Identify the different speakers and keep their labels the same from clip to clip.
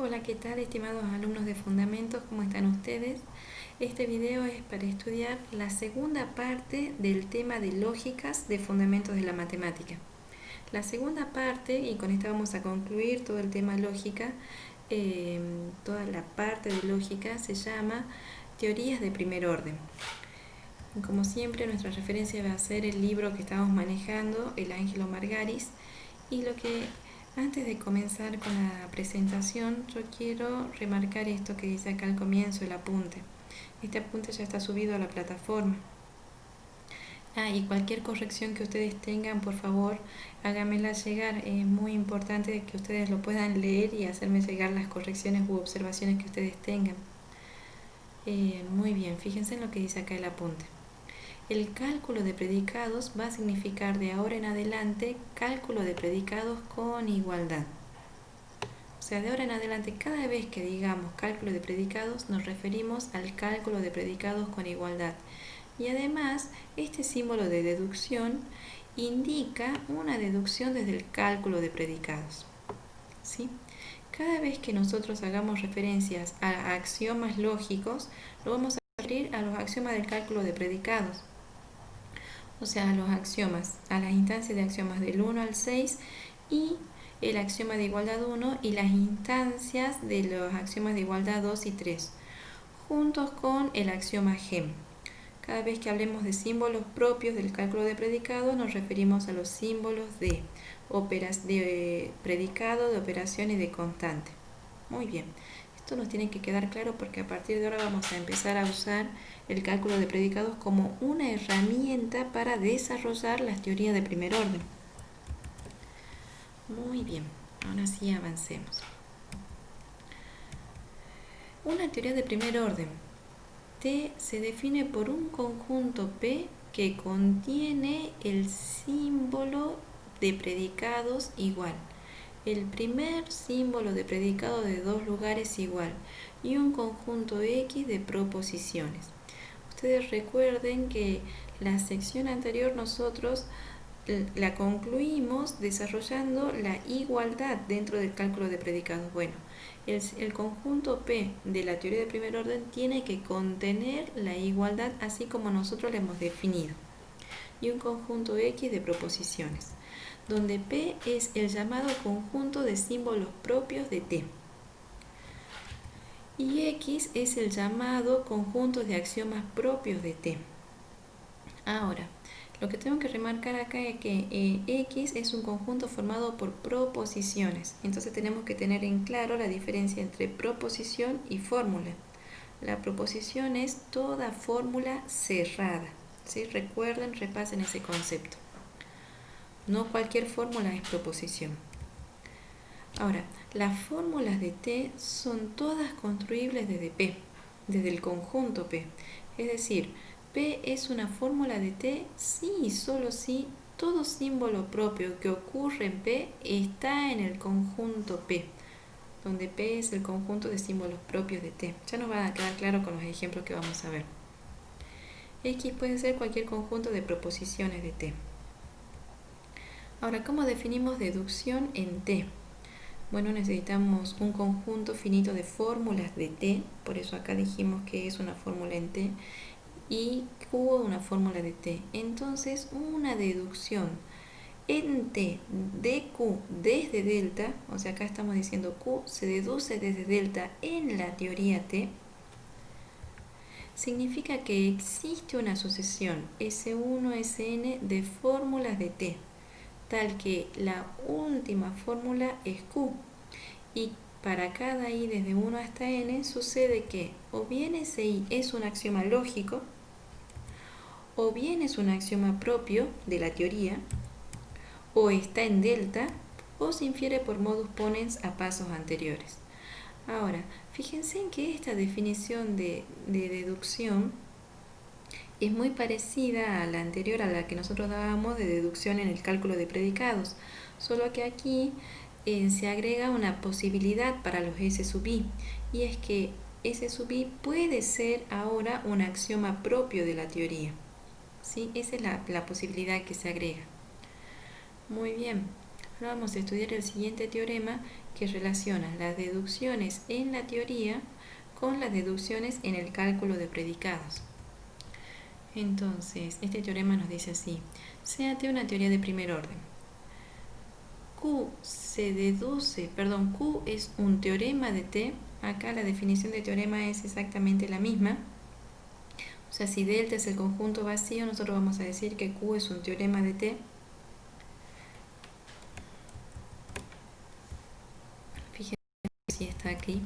Speaker 1: Hola, ¿qué tal, estimados alumnos de Fundamentos? ¿Cómo están ustedes? Este video es para estudiar la segunda parte del tema de lógicas de Fundamentos de la Matemática. La segunda parte, y con esta vamos a concluir todo el tema lógica, toda la parte de lógica se llama Teorías de primer orden. Como siempre, nuestra referencia va a ser el libro que estamos manejando, el Ángelo Margaris, y antes de comenzar con la presentación, yo quiero remarcar esto que dice acá al comienzo, el apunte. Este apunte ya está subido a la plataforma. Y cualquier corrección que ustedes tengan, por favor, háganmela llegar. Es muy importante que ustedes lo puedan leer y hacerme llegar las correcciones u observaciones que ustedes tengan. Muy bien, fíjense en lo que dice acá el apunte. El cálculo de predicados va a significar de ahora en adelante cálculo de predicados con igualdad. O sea, de ahora en adelante, cada vez que digamos cálculo de predicados, nos referimos al cálculo de predicados con igualdad. Y además, este símbolo de deducción indica una deducción desde el cálculo de predicados. ¿Sí? Cada vez que nosotros hagamos referencias a axiomas lógicos, lo vamos a referir a los axiomas del cálculo de predicados. O sea, a los axiomas, a las instancias de axiomas del 1 al 6 y el axioma de igualdad 1 y las instancias de los axiomas de igualdad 2 y 3, juntos con el axioma GEM. Cada vez que hablemos de símbolos propios del cálculo de predicados, nos referimos a los símbolos de predicado, de operación y de constante. Muy bien, esto nos tiene que quedar claro porque a partir de ahora vamos a empezar a usar el cálculo de predicados como una herramienta para desarrollar las teorías de primer orden. Muy bien, ahora sí avancemos. Una teoría de primer orden. T se define por un conjunto P que contiene el símbolo de predicados igual, el primer símbolo de predicado de dos lugares igual y un conjunto X de proposiciones. Ustedes recuerden que la sección anterior nosotros la concluimos desarrollando la igualdad dentro del cálculo de predicados. Bueno, el conjunto P de la teoría de primer orden tiene que contener la igualdad así como nosotros la hemos definido, y un conjunto X de proposiciones, donde P es el llamado conjunto de símbolos propios de T y X es el llamado conjunto de axiomas propios de T. Ahora, lo que tengo que remarcar acá es que X es un conjunto formado por proposiciones. Entonces tenemos que tener en claro la diferencia entre proposición y fórmula. La proposición es toda fórmula cerrada. ¿Sí? Recuerden, repasen ese concepto. No cualquier fórmula es proposición. Ahora, las fórmulas de T son todas construibles desde P, desde el conjunto P. Es decir, P es una fórmula de T si y solo si todo símbolo propio que ocurre en P está en el conjunto P, donde P es el conjunto de símbolos propios de T. Ya nos va a quedar claro con los ejemplos que vamos a ver. X puede ser cualquier conjunto de proposiciones de T. Ahora, ¿cómo definimos deducción en T? Bueno, necesitamos un conjunto finito de fórmulas de T, por eso acá dijimos que es una fórmula en T, y Q una fórmula de T. Entonces, una deducción en T de Q desde delta, o sea, acá estamos diciendo Q se deduce desde delta en la teoría T, significa que existe una sucesión S1-Sn de fórmulas de T, tal que la última fórmula es Q, y para cada i desde 1 hasta n sucede que o bien ese i es un axioma lógico, o bien es un axioma propio de la teoría, o está en delta, o se infiere por modus ponens a pasos anteriores. Ahora, fíjense en que esta definición de deducción es muy parecida a la anterior, a la que nosotros dábamos de deducción en el cálculo de predicados, solo que aquí se agrega una posibilidad para los S sub i, y es que S sub i puede ser ahora un axioma propio de la teoría. ¿Sí? Esa es la posibilidad que se agrega. Muy bien, ahora vamos a estudiar el siguiente teorema, que relaciona las deducciones en la teoría con las deducciones en el cálculo de predicados. Entonces, este teorema nos dice así: sea T una teoría de primer orden. Q es un teorema de T. Acá la definición de teorema es exactamente la misma. O sea, si delta es el conjunto vacío, nosotros vamos a decir que Q es un teorema de T. Fíjense si está aquí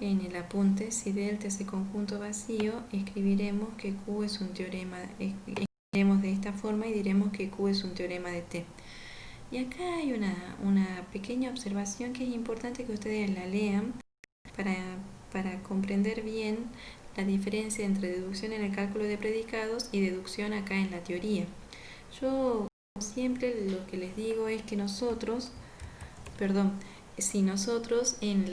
Speaker 1: en el apunte. Si delta es el conjunto vacío, escribiremos que Q es un teorema. Escribiremos de esta forma y diremos que Q es un teorema de T. Y acá hay una pequeña observación que es importante que ustedes la lean para comprender bien la diferencia entre deducción en el cálculo de predicados y deducción acá en la teoría. Yo siempre lo que les digo es que si nosotros en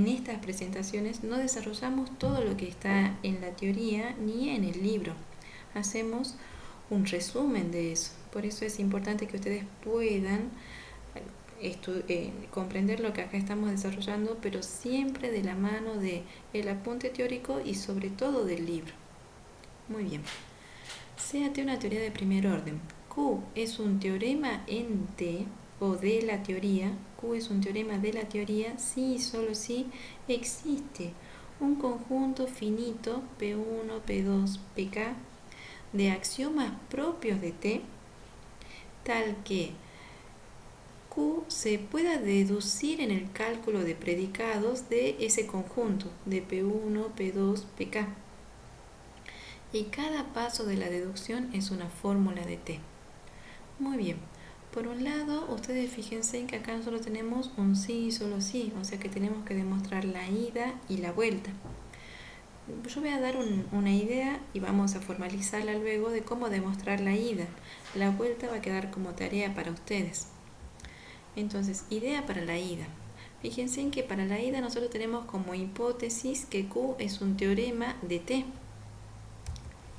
Speaker 1: estas presentaciones no desarrollamos todo lo que está en la teoría ni en el libro, hacemos un resumen de eso. Por eso es importante que ustedes puedan comprender lo que acá estamos desarrollando, pero siempre de la mano del apunte teórico y sobre todo del libro. Muy bien. Sea T una teoría de primer orden. Q es un teorema en T o de la teoría. Q es un teorema de la teoría si y solo si existe un conjunto finito P1, P2, Pk de axiomas propios de T, tal que Q se pueda deducir en el cálculo de predicados de ese conjunto de P1, P2, Pk. Y cada paso de la deducción es una fórmula de T. Muy bien. Por un lado, ustedes fíjense en que acá nosotros tenemos un sí y solo sí, o sea que tenemos que demostrar la ida y la vuelta. Yo voy a dar una idea y vamos a formalizarla luego de cómo demostrar la ida. La vuelta va a quedar como tarea para ustedes. Entonces, idea para la ida. Fíjense en que para la ida nosotros tenemos como hipótesis que Q es un teorema de T.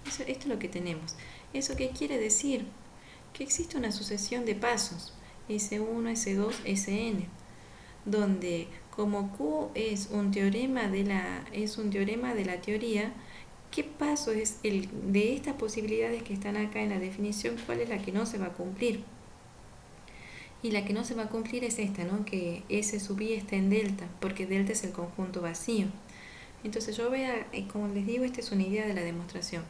Speaker 1: Esto es lo que tenemos. ¿Eso qué quiere decir? Que existe una sucesión de pasos, S1, S2, Sn, donde como Q es un teorema de la teoría, ¿qué paso es el de estas posibilidades que están acá en la definición? ¿Cuál es la que no se va a cumplir? Y la que no se va a cumplir es esta, ¿no? Que S sub i está en delta, porque delta es el conjunto vacío. Entonces yo voy a, como les digo, esta es una idea de la demostración.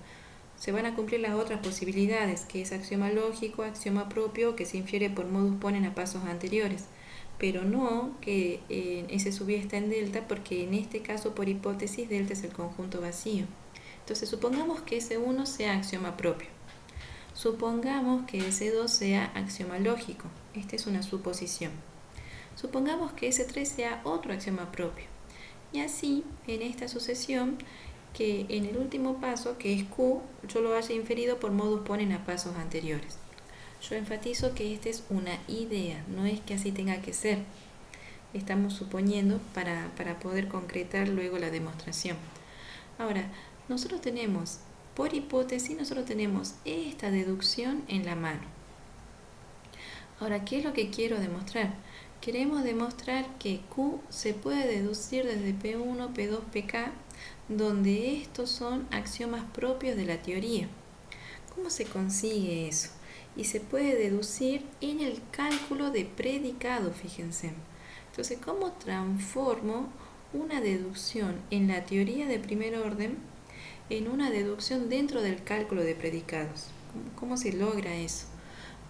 Speaker 1: Se van a cumplir las otras posibilidades, que es axioma lógico, axioma propio, que se infiere por modus ponens a pasos anteriores. Pero no que S sub i está en delta, porque en este caso, por hipótesis, delta es el conjunto vacío. Entonces supongamos que S1 sea axioma propio. Supongamos que S2 sea axioma lógico. Esta es una suposición. Supongamos que S3 sea otro axioma propio. Y así, en esta sucesión, que en el último paso, que es Q, yo lo haya inferido por modus ponens a pasos anteriores. Yo enfatizo que esta es una idea, no es que así tenga que ser. Estamos suponiendo para poder concretar luego la demostración. Ahora, nosotros tenemos, por hipótesis, nosotros tenemos esta deducción en la mano. Ahora, ¿qué es lo que quiero demostrar? Queremos demostrar que Q se puede deducir desde P1, P2, Pk, donde estos son axiomas propios de la teoría. ¿Cómo se consigue eso? Y se puede deducir en el cálculo de predicado, fíjense. Entonces, ¿cómo transformo una deducción en la teoría de primer orden en una deducción dentro del cálculo de predicados? ¿Cómo se logra eso?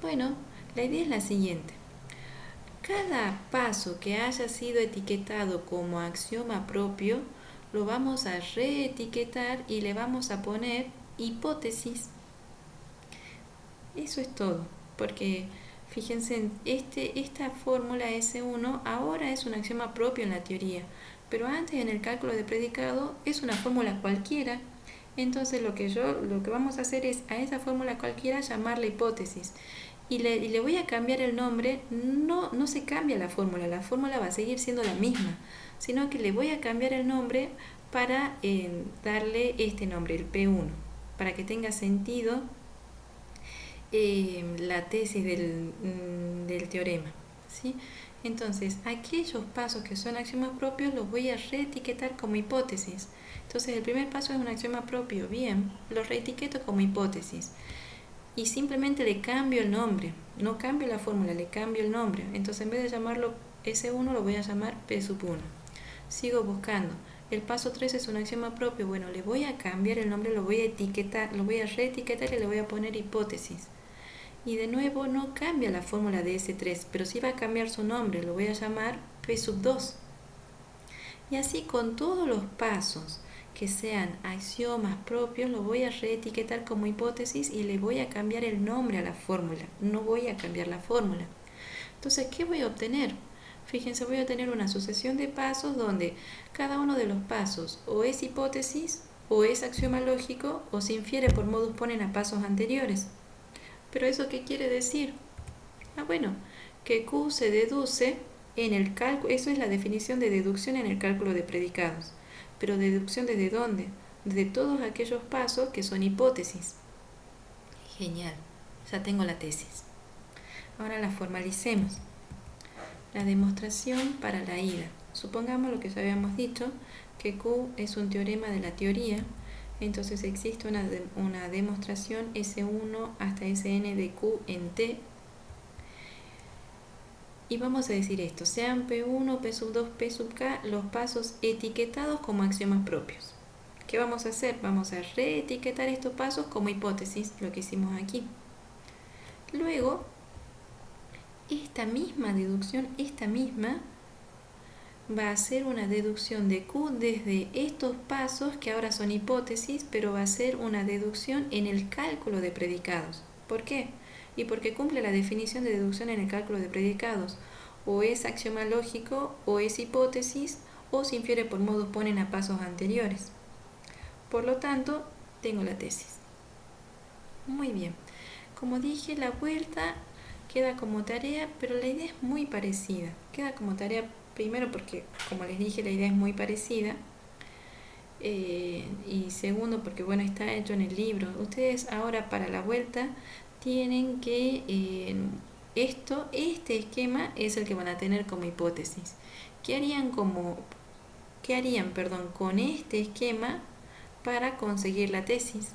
Speaker 1: Bueno, la idea es la siguiente. Cada paso que haya sido etiquetado como axioma propio, lo vamos a reetiquetar y le vamos a poner hipótesis. Eso es todo, porque fíjense, esta fórmula S1 ahora es un axioma propio en la teoría, pero antes en el cálculo de predicado es una fórmula cualquiera. Entonces lo que vamos a hacer es a esa fórmula cualquiera llamarla hipótesis. Y le voy a cambiar el nombre. No se cambia la fórmula va a seguir siendo la misma, sino que le voy a cambiar el nombre para darle este nombre, el P1, para que tenga sentido la tesis del teorema, ¿sí? Entonces, aquellos pasos que son axiomas propios los voy a reetiquetar como hipótesis. Entonces, el primer paso es un axioma propio. Bien, lo reetiqueto como hipótesis. Y simplemente le cambio el nombre. No cambio la fórmula, le cambio el nombre. Entonces, en vez de llamarlo S1, lo voy a llamar P sub 1. Sigo buscando. El paso 3 es un axioma propio. Bueno, le voy a cambiar el nombre, lo voy a etiquetar, lo voy a reetiquetar y le voy a poner hipótesis. Y de nuevo no cambia la fórmula de S3, pero sí va a cambiar su nombre, lo voy a llamar P sub 2. Y así con todos los pasos que sean axiomas propios, lo voy a reetiquetar como hipótesis y le voy a cambiar el nombre a la fórmula, no voy a cambiar la fórmula. Entonces, ¿qué voy a obtener? Fíjense, voy a tener una sucesión de pasos donde cada uno de los pasos o es hipótesis, o es axioma lógico, o se infiere por modus ponens a pasos anteriores. ¿Pero eso qué quiere decir? Bueno, que Q se deduce en el cálculo, eso es la definición de deducción en el cálculo de predicados. Pero deducción ¿desde dónde? Desde todos aquellos pasos que son hipótesis. Genial, ya tengo la tesis. Ahora la formalicemos. La demostración para la ida. Supongamos lo que ya habíamos dicho, que Q es un teorema de la teoría. Entonces existe una demostración S1 hasta Sn de Q en T. Y vamos a decir esto, sean P1, P sub 2, P sub K, los pasos etiquetados como axiomas propios. ¿Qué vamos a hacer? Vamos a reetiquetar estos pasos como hipótesis, lo que hicimos aquí. Luego, esta misma deducción, va a ser una deducción de Q desde estos pasos que ahora son hipótesis, pero va a ser una deducción en el cálculo de predicados. ¿Por qué? Y porque cumple la definición de deducción en el cálculo de predicados. O es axioma lógico, o es hipótesis, o se infiere por modus ponens a pasos anteriores. Por lo tanto, tengo la tesis. Muy bien. Como dije, la vuelta queda como tarea, pero la idea es muy parecida. Queda como tarea primero porque, como les dije, la idea es muy parecida. Y segundo porque, bueno, está hecho en el libro. Ustedes ahora para la vuelta tienen que... este esquema es el que van a tener como hipótesis. ¿Qué harían con este esquema para conseguir la tesis?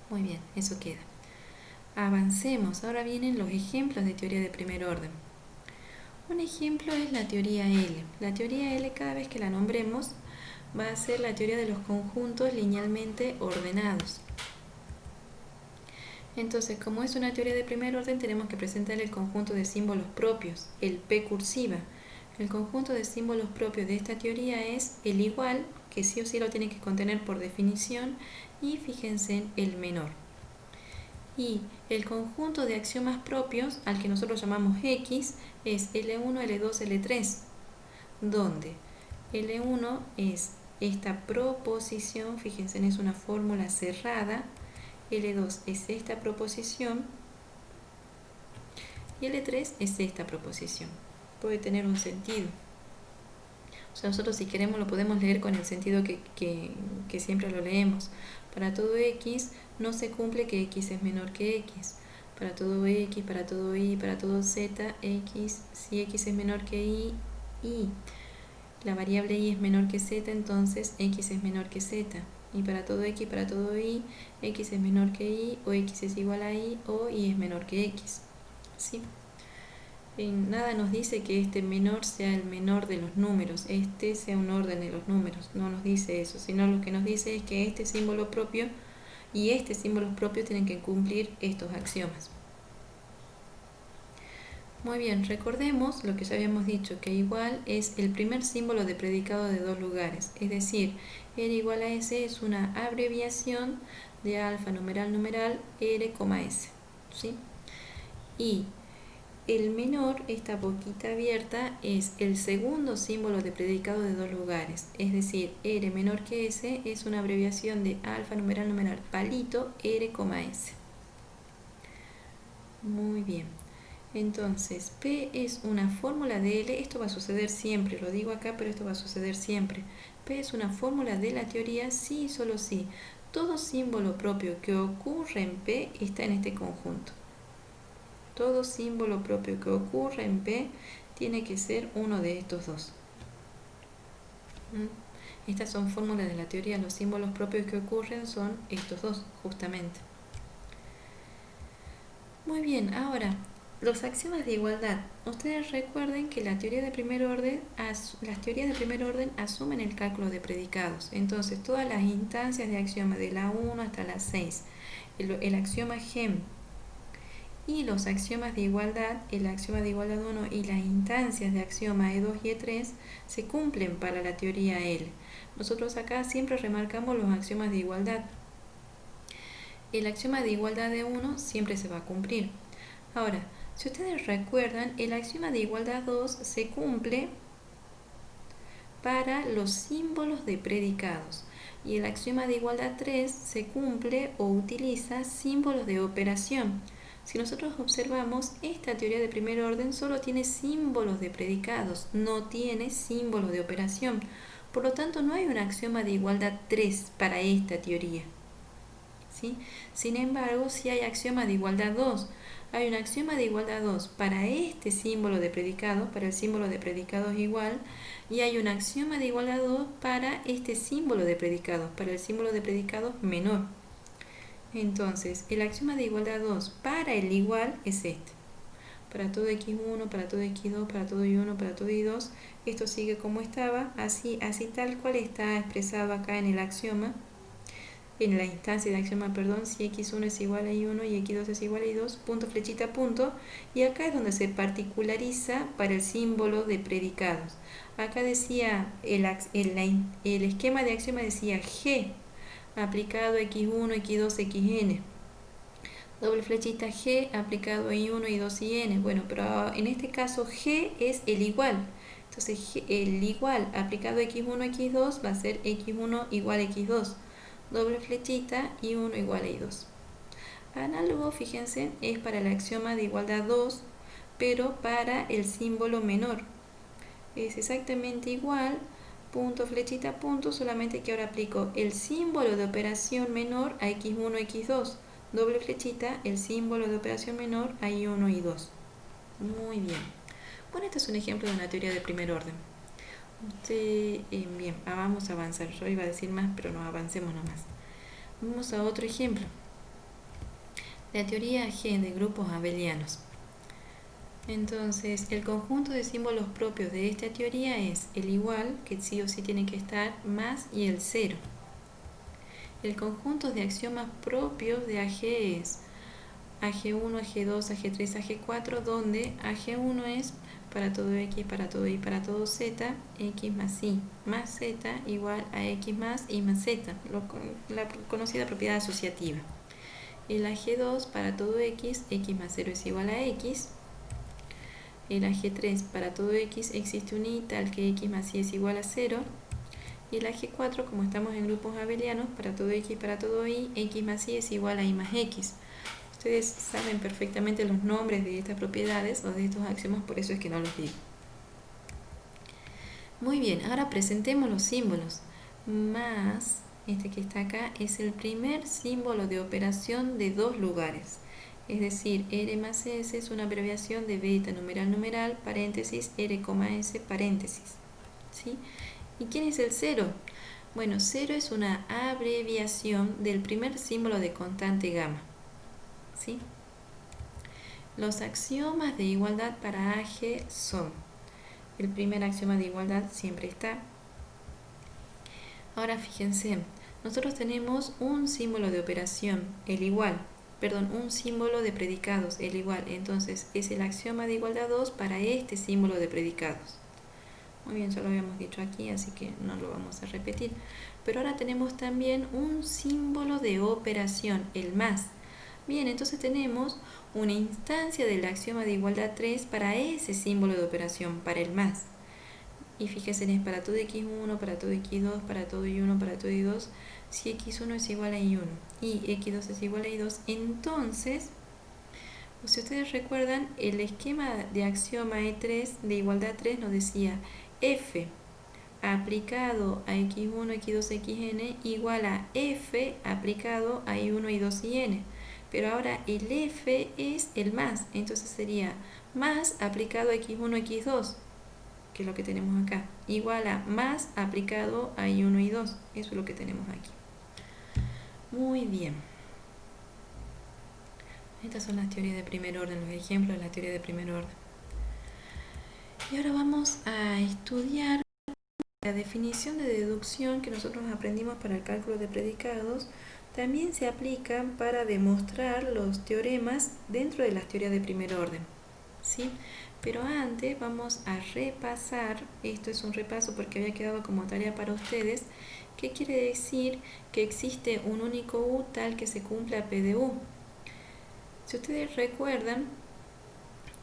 Speaker 1: Muy bien, eso queda. Avancemos, ahora vienen los ejemplos de teoría de primer orden. Un ejemplo es la teoría L. La teoría L, cada vez que la nombremos, va a ser la teoría de los conjuntos linealmente ordenados. Entonces, como es una teoría de primer orden, tenemos que presentar el conjunto de símbolos propios, el P cursiva. El conjunto de símbolos propios de esta teoría es el igual, que sí o sí lo tiene que contener por definición, y fíjense en el menor. Y el conjunto de axiomas propios, al que nosotros llamamos X, es L1, L2, L3, donde L1 es esta proposición, fíjense, es una fórmula cerrada, L2 es esta proposición y L3 es esta proposición. Puede tener un sentido. O sea, nosotros si queremos lo podemos leer con el sentido que siempre lo leemos. Para todo X no se cumple que X es menor que X. Para todo X, para todo Y, para todo Z, X, si X es menor que Y, la variable Y es menor que Z, entonces X es menor que Z. Y para todo X, para todo Y, X es menor que Y, o X es igual a Y, o Y es menor que X. ¿Sí? Nada nos dice que este menor sea el menor de los números, este sea un orden de los números, no nos dice eso, sino lo que nos dice es que este símbolo propio y este símbolo propio tienen que cumplir estos axiomas. Muy bien, recordemos lo que ya habíamos dicho, que igual es el primer símbolo de predicado de dos lugares, es decir, R igual a S es una abreviación de alfa numeral numeral R, S, ¿sí? Y el menor, esta boquita abierta, es el segundo símbolo de predicado de dos lugares, es decir, R menor que S es una abreviación de alfa numeral numeral palito R, S. Muy bien. Entonces, P es una fórmula de L, esto va a suceder siempre, lo digo acá, pero esto va a suceder siempre. P es una fórmula de la teoría sí y solo sí. Todo símbolo propio que ocurre en P está en este conjunto. Todo símbolo propio que ocurre en P tiene que ser uno de estos dos. Estas son fórmulas de la teoría. Los símbolos propios que ocurren son estos dos, justamente. Muy bien, ahora, los axiomas de igualdad. Ustedes recuerden que las teorías de primer orden asumen el cálculo de predicados. Entonces, todas las instancias de axioma de la 1 hasta la 6, el axioma GEM y los axiomas de igualdad, el axioma de igualdad 1 y las instancias de axioma E2 y E3 se cumplen para la teoría L. Nosotros acá siempre remarcamos los axiomas de igualdad. El axioma de igualdad de 1 siempre se va a cumplir. Ahora, si ustedes recuerdan, el axioma de igualdad 2 se cumple para los símbolos de predicados y el axioma de igualdad 3 se cumple o utiliza símbolos de operación. Si nosotros observamos, esta teoría de primer orden solo tiene símbolos de predicados, no tiene símbolos de operación. Por lo tanto, no hay un axioma de igualdad 3 para esta teoría. ¿Sí? Sin embargo, sí hay axioma de igualdad 2. Hay un axioma de igualdad 2 para este símbolo de predicados, para el símbolo de predicados igual, y hay un axioma de igualdad 2 para este símbolo de predicados, para el símbolo de predicados menor. Entonces, el axioma de igualdad 2 para el igual es este. Para todo x1, para todo x2, para todo y1, para todo y2, esto sigue como estaba, así tal cual está expresado acá en el axioma. En la instancia de axioma, si x1 es igual a y1 y x2 es igual a y2, punto, flechita, punto. Y acá es donde se particulariza para el símbolo de predicados. Acá decía, el esquema de axioma decía G aplicado a x1, x2, xn. Doble flechita G aplicado a y1, y2 y n. Bueno, pero en este caso G es el igual. Entonces el igual aplicado a x1, x2 va a ser x1 igual a x2. Doble flechita y 1 igual a y2. Análogo, fíjense, es para el axioma de igualdad 2, pero para el símbolo menor. Es exactamente igual, punto, flechita, punto, solamente que ahora aplico el símbolo de operación menor a x1, x2. Doble flechita, el símbolo de operación menor a y1, y2. Muy bien. Bueno, este es un ejemplo de una teoría de primer orden. Bien, vamos a avanzar. Yo iba a decir más, pero no, avancemos nomás. Vamos a otro ejemplo. La teoría G de grupos abelianos. Entonces, el conjunto de símbolos propios de esta teoría es el igual, que sí o sí tiene que estar, más y el 0. El conjunto de axiomas propios de AG es AG1, AG2, AG3, AG4, donde AG1 es para todo X, para todo Y, para todo Z, X más Y más Z igual a X más Y más Z, la conocida propiedad asociativa. El AG2 para todo X, X más 0 es igual a X. El AG3 para todo X existe un Y tal que X más Y es igual a 0. Y el AG4, como estamos en grupos abelianos, para todo X, para todo Y, X más Y es igual a Y más X. Ustedes saben perfectamente los nombres de estas propiedades o de estos axiomas, por eso es que no los digo. Muy bien, ahora presentemos los símbolos. Más, este que está acá, es el primer símbolo de operación de dos lugares. Es decir, R más S es una abreviación de beta numeral, paréntesis, R, S, paréntesis. ¿Sí? ¿Y quién es el 0? Bueno, 0 es una abreviación del primer símbolo de constante gamma. ¿Sí? Los axiomas de igualdad para AG son: el primer axioma de igualdad siempre está. Ahora fíjense, nosotros tenemos un símbolo de operación, el igual, un símbolo de predicados, el igual. Entonces es el axioma de igualdad 2 para este símbolo de predicados. Muy bien, ya lo habíamos dicho aquí, así que no lo vamos a repetir. Pero ahora tenemos también un símbolo de operación, el más. Bien, entonces tenemos una instancia del axioma de igualdad 3 para ese símbolo de operación, para el más. Y fíjense, es para todo x1, para todo x2, para todo y1, para todo y2. Si x1 es igual a y1 y x2 es igual a y2, entonces, si ustedes recuerdan, el esquema de axioma E3 de igualdad 3 nos decía f aplicado a x1, x2, xn igual a f aplicado a y1, y2 y n. pero ahora el f es el más, entonces sería más aplicado a x1, x2, que es lo que tenemos acá, igual a más aplicado a y1 y 2, eso es lo que tenemos aquí. Muy bien. Estas son las teorías de primer orden, los ejemplos de la teoría de primer orden. Y ahora vamos a estudiar la definición de deducción que nosotros aprendimos para el cálculo de predicados. También se aplica para demostrar los teoremas dentro de las teorías de primer orden, ¿sí? Pero antes vamos a repasar, esto es un repaso porque había quedado como tarea para ustedes, ¿qué quiere decir que existe un único U tal que se cumpla P de U? Si ustedes recuerdan,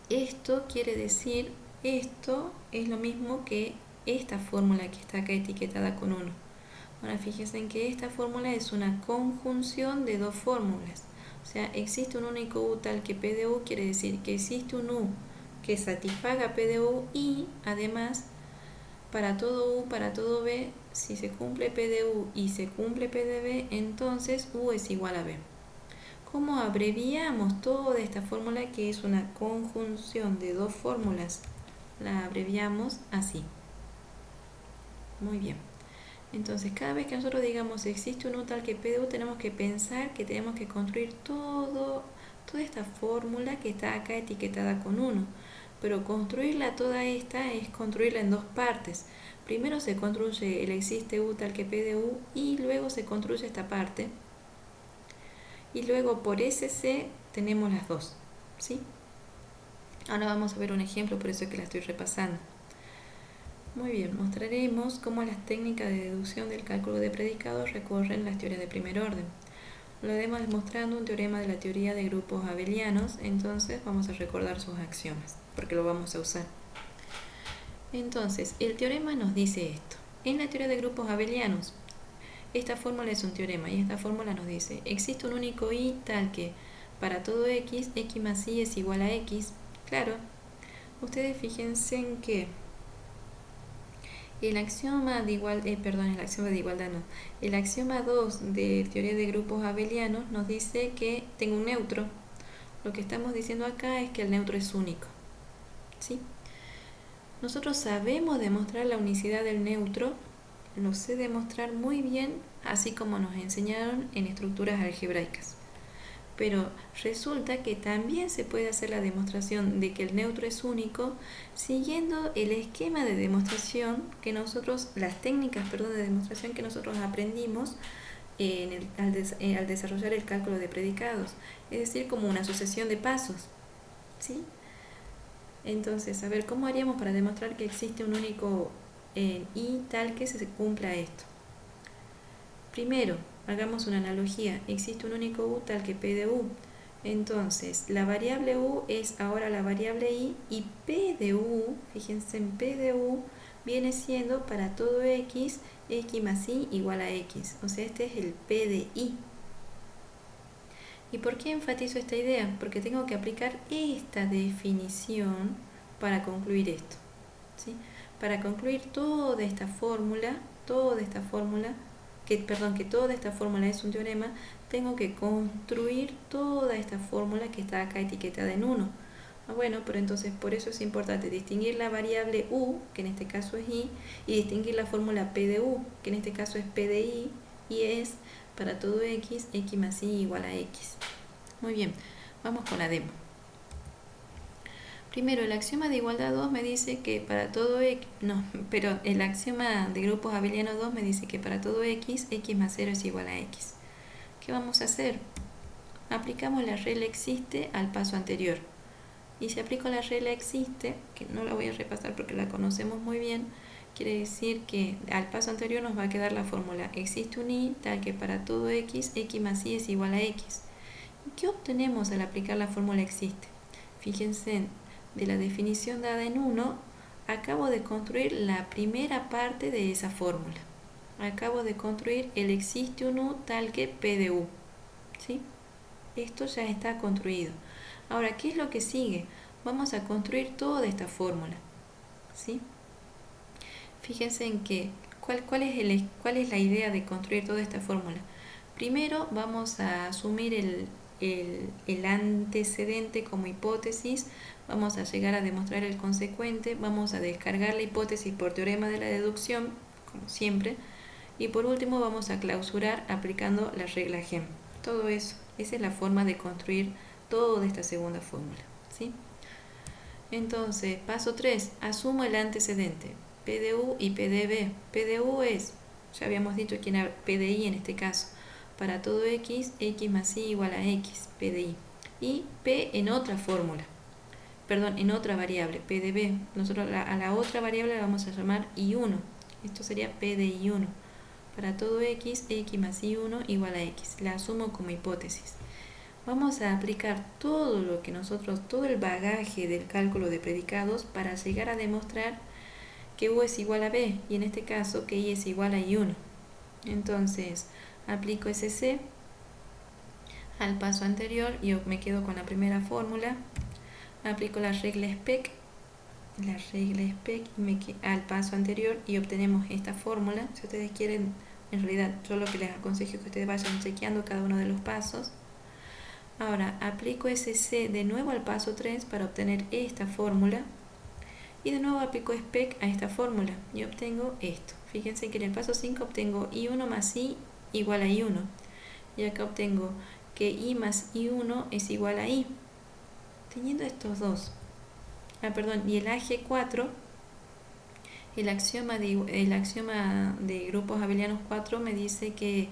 Speaker 1: esto quiere decir, esto es lo mismo que esta fórmula que está acá etiquetada con 1. Ahora fíjense en que esta fórmula es una conjunción de dos fórmulas. O sea, existe un único U tal que P de U, quiere decir que existe un U que satisfaga P de U y además para todo U, para todo B, si se cumple P de U y se cumple P de B, entonces U es igual a B. ¿Cómo abreviamos toda esta fórmula que es una conjunción de dos fórmulas? La abreviamos así. Muy bien. Entonces, cada vez que nosotros digamos existe un U tal que P de U, tenemos que pensar que tenemos que construir toda esta fórmula que está acá etiquetada con 1. Pero construirla toda esta es construirla en dos partes. Primero se construye el existe U tal que P de U y luego se construye esta parte. Y luego por SC tenemos las dos, ¿sí? Ahora vamos a ver un ejemplo, por eso es que la estoy repasando. Muy bien, mostraremos cómo las técnicas de deducción del cálculo de predicados recorren las teorías de primer orden. Lo haremos demostrando un teorema de la teoría de grupos abelianos, entonces vamos a recordar sus axiomas, porque lo vamos a usar. Entonces, el teorema nos dice esto. En la teoría de grupos abelianos, esta fórmula es un teorema y esta fórmula nos dice, existe un único y tal que para todo x, x más y es igual a x. Claro, ustedes fíjense en que el axioma de igualdad no. El axioma 2 de teoría de grupos abelianos nos dice que tengo un neutro. Lo que estamos diciendo acá es que el neutro es único, ¿sí? Nosotros sabemos demostrar la unicidad del neutro, lo sé demostrar muy bien, así como nos enseñaron en estructuras algebraicas. Pero resulta que también se puede hacer la demostración de que el neutro es único siguiendo el esquema de demostración que nosotros, las técnicas, de demostración que nosotros aprendimos al desarrollar el cálculo de predicados, es decir, como una sucesión de pasos, ¿sí? Entonces, a ver, ¿cómo haríamos para demostrar que existe un único y tal que se cumpla esto? Primero, hagamos una analogía. Existe un único U tal que P de U. Entonces, la variable U es ahora la variable I y P de U, fíjense en P de U, viene siendo para todo X, X más Y igual a X. O sea, este es el P de I. ¿Y por qué enfatizo esta idea? Porque tengo que aplicar esta definición para concluir esto, ¿sí? Para concluir toda esta fórmula, que toda esta fórmula es un teorema, tengo que construir toda esta fórmula que está acá etiquetada en 1. Bueno, pero entonces por eso es importante distinguir la variable U, que en este caso es I, y distinguir la fórmula P de U, que en este caso es P de I, y es para todo X, X más Y igual a X. Muy bien, vamos con la demo. Primero, el axioma de igualdad 2 me dice que para todo X, el axioma de grupos abelianos 2 me dice que para todo X, X más 0 es igual a X. ¿Qué vamos a hacer? Aplicamos la regla existe al paso anterior. Y si aplico la regla existe, que no la voy a repasar porque la conocemos muy bien, quiere decir que al paso anterior nos va a quedar la fórmula existe un y tal que para todo X, X más Y es igual a X. ¿Qué obtenemos al aplicar la fórmula existe? Fíjense, de la definición dada en 1, acabo de construir la primera parte de esa fórmula. Acabo de construir el existe un U tal que P de U, ¿sí? Esto ya está construido. Ahora, ¿qué es lo que sigue? Vamos a construir toda esta fórmula, ¿sí? Fíjense en que, ¿cuál es la idea de construir toda esta fórmula? Primero vamos a asumir el antecedente como hipótesis, vamos a llegar a demostrar el consecuente, vamos a descargar la hipótesis por teorema de la deducción, como siempre, y por último vamos a clausurar aplicando la regla GEM. Todo eso, esa es la forma de construir toda esta segunda fórmula, ¿sí? Entonces, paso 3, asumo el antecedente, PDU y PDB. PDU es, ya habíamos dicho que era PDI en este caso, para todo x, x más y igual a x, PDI. Y P en otra fórmula, perdón, en otra variable, PDB. Nosotros a la otra variable la vamos a llamar I1. Esto sería PDI1. Para todo x, x más y1 igual a x. La asumo como hipótesis. Vamos a aplicar todo lo que todo el bagaje del cálculo de predicados para llegar a demostrar que U es igual a B, y en este caso que I es igual a I1. Entonces, aplico SC al paso anterior y me quedo con la primera fórmula. Aplico la regla SPEC al paso anterior y obtenemos esta fórmula. Si ustedes quieren, en realidad yo lo que les aconsejo es que ustedes vayan chequeando cada uno de los pasos. Ahora aplico SC de nuevo al paso 3 para obtener esta fórmula y de nuevo aplico SPEC a esta fórmula y obtengo esto. Fíjense que en el paso 5 obtengo I1 más I igual a I1 y acá obtengo que I más I1 es igual a I. Teniendo estos dos, y el AG4, el axioma de grupos abelianos 4 me dice que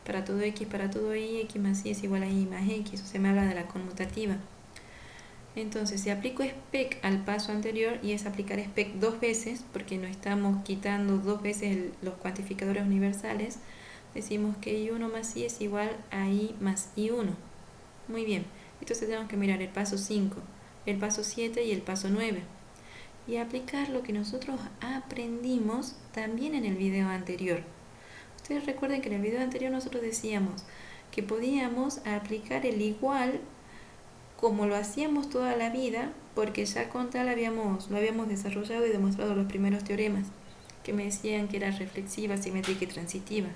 Speaker 1: para todo x, para todo y, x más y es igual a y más x, o sea, me habla de la conmutativa. Entonces, si aplico SPEC al paso anterior, y es aplicar SPEC dos veces, porque no estamos quitando dos veces los cuantificadores universales, decimos que I1 más I es igual a I más I1. Muy bien, entonces tenemos que mirar el paso 5, el paso 7 y el paso 9. Y aplicar lo que nosotros aprendimos también en el video anterior. Ustedes recuerden que en el video anterior nosotros decíamos que podíamos aplicar el igual como lo hacíamos toda la vida, porque ya con tal lo habíamos desarrollado y demostrado los primeros teoremas, que me decían que era reflexiva, simétrica y transitiva.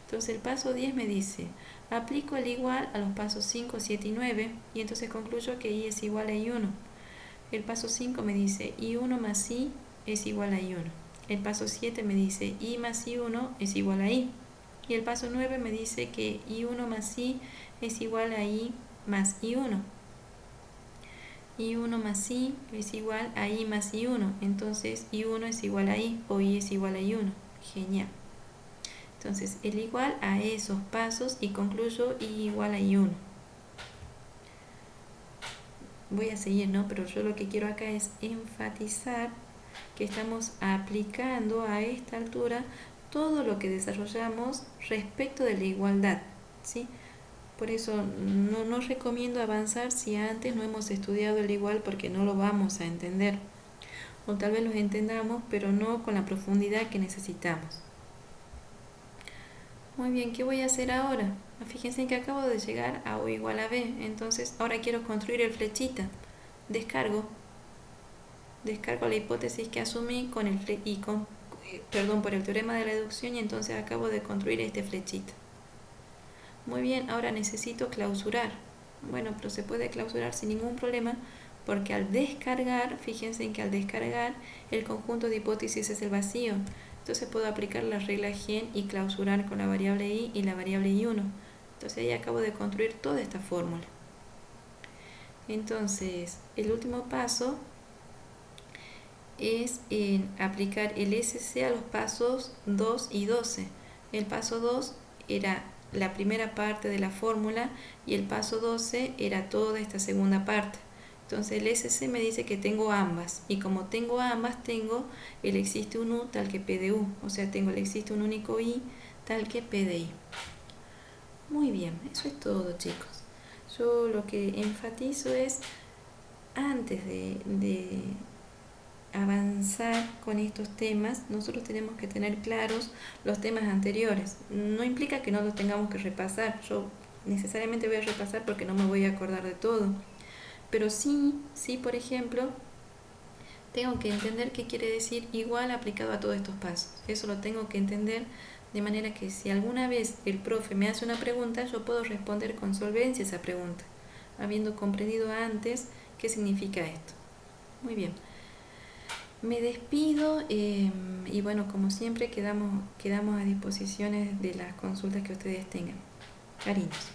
Speaker 1: Entonces el paso 10 me dice, aplico el igual a los pasos 5, 7 y 9, y entonces concluyo que I es igual a I1. El paso 5 me dice I1 más I es igual a I1. El paso 7 me dice I más I1 es igual a I. Y el paso 9 me dice que I1 más I es igual a I más I1. I1 más I es igual a I más I1. Entonces I1 es igual a I o I es igual a I1. Genial. Entonces el igual a esos pasos y concluyo I igual a I1. Voy a seguir, ¿no? Pero yo lo que quiero acá es enfatizar que estamos aplicando a esta altura todo lo que desarrollamos respecto de la igualdad, ¿sí? Por eso no recomiendo avanzar si antes no hemos estudiado el igual, porque no lo vamos a entender. O tal vez lo entendamos, pero no con la profundidad que necesitamos. Muy bien, ¿qué voy a hacer ahora? Fíjense que acabo de llegar a U igual a B, entonces ahora quiero construir el flechita. Descargo la hipótesis que asumí por el teorema de la deducción, y entonces acabo de construir este flechita. Muy bien, ahora necesito clausurar. Bueno, pero se puede clausurar sin ningún problema, porque al descargar, fíjense que al descargar el conjunto de hipótesis es el vacío. Entonces puedo aplicar la regla GEN y clausurar con la variable I y la variable I1. Entonces ahí acabo de construir toda esta fórmula. Entonces, el último paso es aplicar el SC a los pasos 2 y 12. El paso 2 era la primera parte de la fórmula y el paso 12 era toda esta segunda parte. Entonces el SC me dice que tengo ambas, y como tengo ambas, tengo el existe un U tal que P de U, o sea, tengo el existe un único I tal que P de I. Muy bien, eso es todo, chicos. Yo lo que enfatizo es, antes de avanzar con estos temas, nosotros tenemos que tener claros los temas anteriores. No implica que no los tengamos que repasar. Yo necesariamente voy a repasar porque no me voy a acordar de todo. Pero sí, por ejemplo, tengo que entender qué quiere decir igual aplicado a todos estos pasos. Eso lo tengo que entender De manera que si alguna vez el profe me hace una pregunta, yo puedo responder con solvencia esa pregunta, habiendo comprendido antes qué significa esto. Muy bien. Me despido y bueno, como siempre quedamos a disposición de las consultas que ustedes tengan. Cariños.